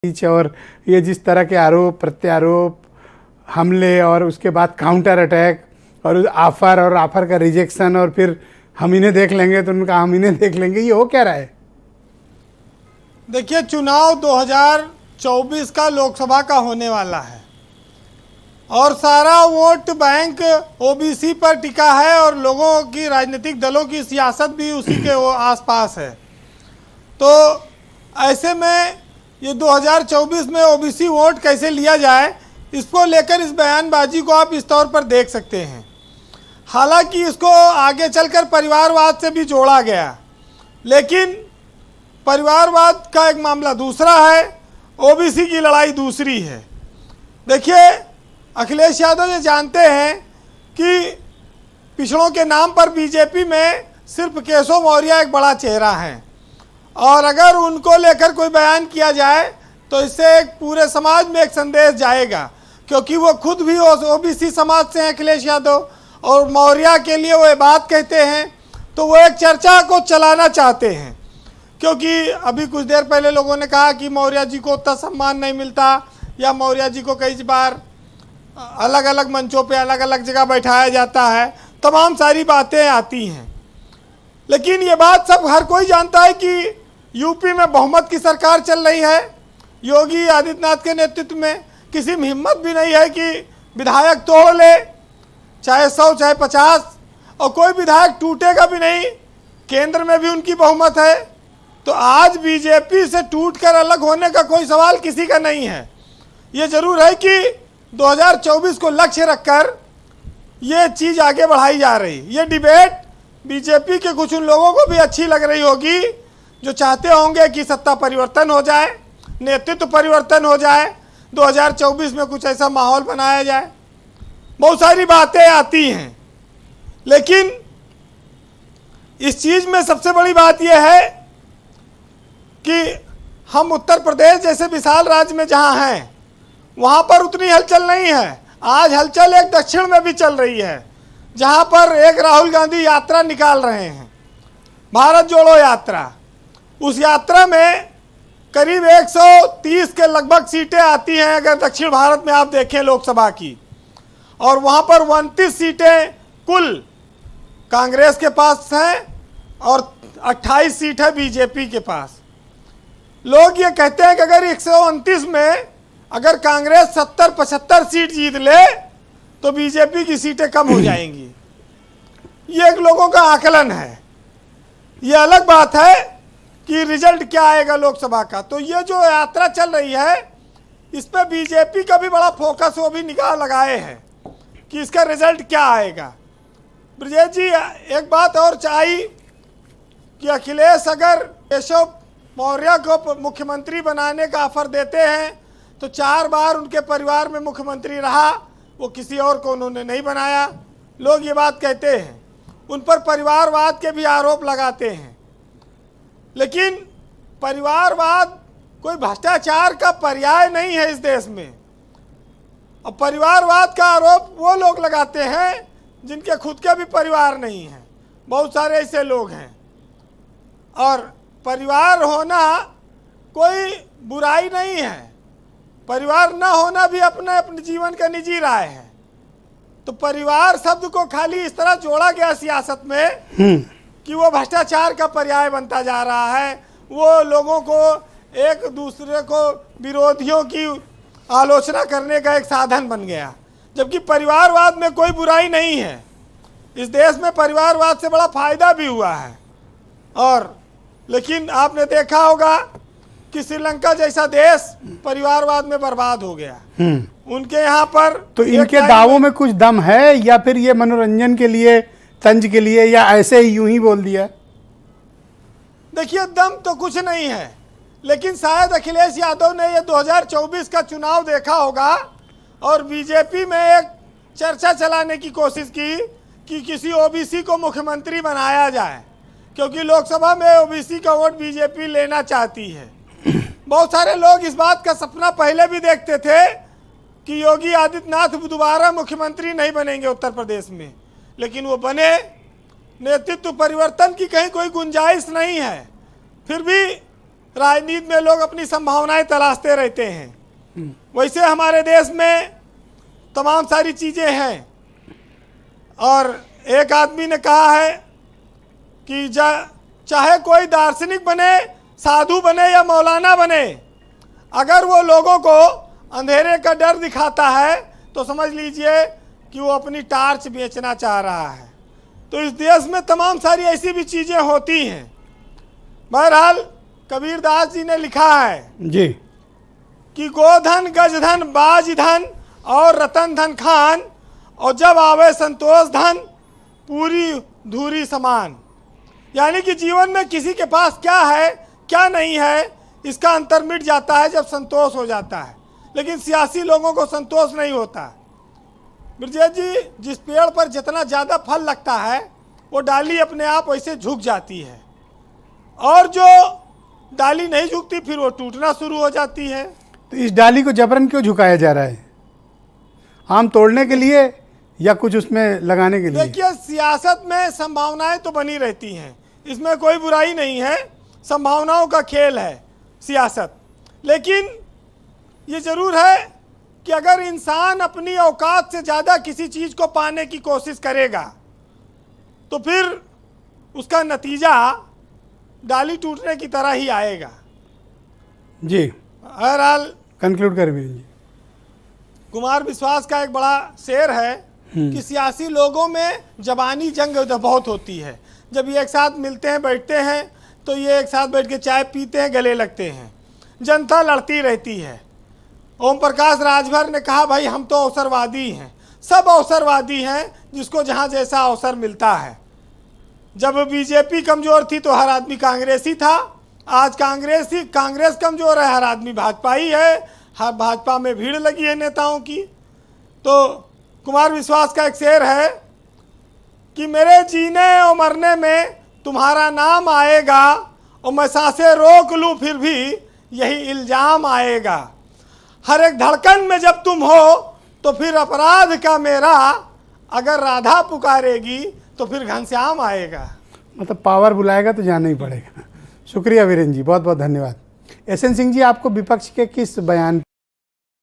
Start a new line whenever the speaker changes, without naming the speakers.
और ये जिस तरह के आरोप प्रत्यारोप, हमले और उसके बाद काउंटर अटैक और आफर का रिजेक्शन और फिर हम इन्हें देख लेंगे तो उनका हम इन्हें देख लेंगे, ये हो क्या रहा है?
देखिए, चुनाव 2024 का लोकसभा का होने वाला है और सारा वोट बैंक ओबीसी पर टिका है और लोगों की, राजनीतिक दलों की सियासत भी उसी के आसपास है। तो ऐसे में ये 2024 में ओबीसी वोट कैसे लिया जाए, इसको लेकर इस बयानबाजी को आप इस तौर पर देख सकते हैं। हालांकि इसको आगे चलकर परिवारवाद से भी जोड़ा गया, लेकिन परिवारवाद का एक मामला दूसरा है, ओबीसी की लड़ाई दूसरी है। देखिए, अखिलेश यादव ये जानते हैं कि पिछड़ों के नाम पर बीजेपी में सिर्फ केशव मौर्य एक बड़ा चेहरा है और अगर उनको लेकर कोई बयान किया जाए तो इससे एक पूरे समाज में एक संदेश जाएगा, क्योंकि वो खुद भी ओबीसी समाज से हैं अखिलेश यादव, और मौर्य के लिए वो बात कहते हैं तो वो एक चर्चा को चलाना चाहते हैं। क्योंकि अभी कुछ देर पहले लोगों ने कहा कि मौर्य जी को उतना सम्मान नहीं मिलता या मौर्य जी को कई बार अलग अलग मंचों पे अलग अलग जगह बैठाया जाता है, तमाम सारी बातें आती हैं। लेकिन ये बात सब हर कोई जानता है कि यूपी में बहुमत की सरकार चल रही है योगी आदित्यनाथ के नेतृत्व में। किसी में हिम्मत भी नहीं है कि विधायक तोड़ ले, चाहे 100 चाहे 50, और कोई विधायक टूटेगा भी नहीं। केंद्र में भी उनकी बहुमत है, तो आज बीजेपी से टूटकर अलग होने का कोई सवाल किसी का नहीं है। ये जरूर है कि 2024 को लक्ष्य रखकर ये चीज़ आगे बढ़ाई जा रही। ये डिबेट बीजेपी के कुछ उन लोगों को भी अच्छी लग रही होगी जो चाहते होंगे कि सत्ता परिवर्तन हो जाए, नेतृत्व परिवर्तन हो जाए, 2024 में कुछ ऐसा माहौल बनाया जाए। बहुत सारी बातें आती हैं, लेकिन इस चीज़ में सबसे बड़ी बात यह है कि हम उत्तर प्रदेश जैसे विशाल राज्य में जहां हैं वहां पर उतनी हलचल नहीं है। आज हलचल एक दक्षिण में भी चल रही है, जहां पर एक राहुल गांधी यात्रा निकाल रहे हैं, भारत जोड़ो यात्रा। उस यात्रा में करीब 130 के लगभग सीटें आती हैं अगर दक्षिण भारत में आप देखें लोकसभा की, और वहां पर 29 सीटें कुल कांग्रेस के पास हैं और 28 सीट है बीजेपी के पास। लोग ये कहते हैं कि अगर 129 में अगर कांग्रेस 70-75 सीट जीत ले तो बीजेपी की सीटें कम हो जाएंगी। ये एक लोगों का आकलन है। ये अलग बात है कि रिजल्ट क्या आएगा लोकसभा का। तो ये जो यात्रा चल रही है इस पर बीजेपी का भी बड़ा फोकस, वो भी निगाह लगाए हैं कि इसका रिजल्ट क्या आएगा। ब्रजेश जी, एक बात और चाहिए कि अखिलेश अगर केशव मौर्य को मुख्यमंत्री बनाने का ऑफर देते हैं तो 4 बार उनके परिवार में मुख्यमंत्री रहा, वो किसी और को उन्होंने नहीं बनाया। लोग ये बात कहते हैं, उन पर परिवारवाद के भी आरोप लगाते हैं, लेकिन परिवारवाद कोई भ्रष्टाचार का पर्याय नहीं है इस देश में। और परिवारवाद का आरोप वो लोग लगाते हैं जिनके खुद के भी परिवार नहीं हैं। बहुत सारे ऐसे लोग हैं, और परिवार होना कोई बुराई नहीं है, परिवार ना होना भी अपने अपने जीवन का निजी राय है। तो परिवार शब्द को खाली इस तरह जोड़ा गया सियासत में कि वो भ्रष्टाचार का पर्याय बनता जा रहा है, वो लोगों को एक दूसरे को विरोधियों की आलोचना करने का एक साधन बन गया। जबकि परिवारवाद में कोई बुराई नहीं है, इस देश में परिवारवाद से बड़ा फायदा भी हुआ है। और लेकिन आपने देखा होगा कि श्रीलंका जैसा देश परिवारवाद में बर्बाद हो गया। उनके यहाँ पर
तो इनके दावों में कुछ दम है या फिर ये मनोरंजन के लिए, तंज के लिए, या ऐसे ही यूं ही बोल दिया?
देखिए, दम तो कुछ नहीं है, लेकिन शायद अखिलेश यादव ने ये 2024 का चुनाव देखा होगा और बीजेपी में एक चर्चा चलाने की कोशिश की कि किसी ओबीसी को मुख्यमंत्री बनाया जाए, क्योंकि लोकसभा में ओबीसी का वोट बीजेपी लेना चाहती है। बहुत सारे लोग इस बात का सपना पहले भी देखते थे कि योगी आदित्यनाथ दोबारा मुख्यमंत्री नहीं बनेंगे उत्तर प्रदेश में, लेकिन वो बने। नेतृत्व परिवर्तन की कहीं कोई गुंजाइश नहीं है। फिर भी राजनीति में लोग अपनी संभावनाएं तलाशते रहते हैं, वैसे हमारे देश में तमाम सारी चीज़ें हैं। और एक आदमी ने कहा है कि चाहे कोई दार्शनिक बने, साधु बने या मौलाना बने, अगर वो लोगों को अंधेरे का डर दिखाता है तो समझ लीजिए कि वो अपनी टार्च बेचना चाह रहा है। तो इस देश में तमाम सारी ऐसी भी चीज़ें होती हैं। बहरहाल कबीरदास जी ने लिखा है
जी
कि गोधन गजधन बाज धन और रतन धन खान, और जब आवे संतोष धन पूरी धूरी समान। यानी कि जीवन में किसी के पास क्या है क्या नहीं है इसका अंतर मिट जाता है जब संतोष हो जाता है, लेकिन सियासी लोगों को संतोष नहीं होता। ब्रजेश जी, जिस पेड़ पर जितना ज़्यादा फल लगता है वो डाली अपने आप वैसे झुक जाती है, और जो डाली नहीं झुकती फिर वो टूटना शुरू हो जाती है।
तो इस डाली को जबरन क्यों झुकाया जा रहा है? आम तोड़ने के लिए या कुछ उसमें लगाने के लिए?
देखिए, सियासत में संभावनाएं तो बनी रहती हैं, इसमें कोई बुराई नहीं है, संभावनाओं का खेल है सियासत। लेकिन ये ज़रूर है कि अगर इंसान अपनी औकात से ज़्यादा किसी चीज़ को पाने की कोशिश करेगा तो फिर उसका नतीजा डाली टूटने की तरह ही आएगा।
जी,
बहरहाल
कंक्लूड कर वीरेंद्र जी।
कुमार विश्वास का एक बड़ा शेर है कि सियासी लोगों में जबानी जंग बहुत होती है। जब ये एक साथ मिलते हैं, बैठते हैं, तो ये एक साथ बैठ के चाय पीते हैं, गले लगते हैं, जनता लड़ती रहती है। ओम प्रकाश राजभर ने कहा, भाई हम तो अवसरवादी हैं, सब अवसरवादी हैं, जिसको जहाँ जैसा अवसर मिलता है। जब बीजेपी कमज़ोर थी तो हर आदमी कांग्रेसी था, आज कांग्रेस कमज़ोर है, हर आदमी भाजपा ही है, हर भाजपा में भीड़ लगी है नेताओं की। तो कुमार विश्वास का एक शेर है कि मेरे जीने और मरने में तुम्हारा नाम आएगा, और मैं सांसें रोक लूँ फिर भी यही इल्ज़ाम आएगा। हर एक धड़कन में जब तुम हो तो फिर अपराध का मेरा, अगर राधा पुकारेगी तो फिर घनश्याम आएगा।
मतलब पावर बुलाएगा तो जाना ही पड़ेगा। शुक्रिया वीरेंद्र जी, बहुत बहुत धन्यवाद। एसएन सिंह जी, आपको विपक्ष के किस बयान